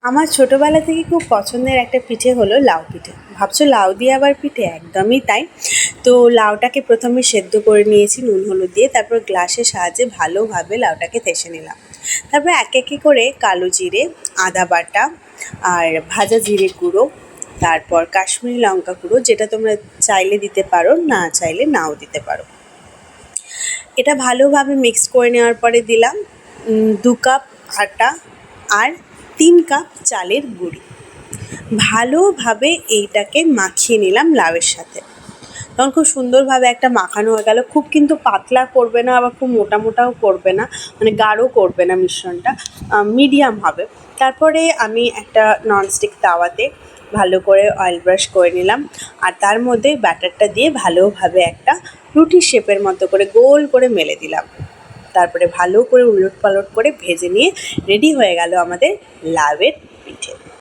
আমার ছোটোবেলা থেকে খুব পছন্দের একটা পিঠে হলো লাউ পিঠে। ভাবছো লাউ দিয়ে আবার পিঠে? একদমই তাই। তো লাউটাকে প্রথমে সেদ্ধ করে নিয়েছি নুন হলুদ দিয়ে, তারপর গ্লাসের সাহায্যে ভালোভাবে লাউটাকে থেসে নিলাম। তারপর এক একে করে কালো জিরে, আদা বাটা আর ভাজা জিরে গুঁড়ো, তারপর কাশ্মীরি লঙ্কা গুঁড়ো, যেটা তোমরা চাইলে দিতে পারো, না চাইলে নাও দিতে পারো। এটা ভালোভাবে মিক্স করে নেওয়ার পরে দিলাম 2 কাপ আটা আর 3 কাপ চালের গুঁড়ি। ভালোভাবে এইটাকে মাখিয়ে নিলাম লাউয়ের সাথে। তখন খুব সুন্দরভাবে একটা মাখানো হয়ে গেল। খুব কিন্তু পাতলা করবে না, আবার খুব মোটা মোটাও করবে না, মানে গাঢ় করবে না, মিশ্রণটা মিডিয়াম হবে। তারপরে আমি একটা ননস্টিক তাওয়াতে ভালো করে অয়েল ব্রাশ করে নিলাম, আর তার মধ্যে ব্যাটারটা দিয়ে ভালোভাবে একটা রুটির শেপের মতো করে গোল করে মেলে দিলাম। তারপরে ভালো করে উলট পালট করে ভেজে নিয়ে রেডি হয়ে গেল আমাদের লাউয়ের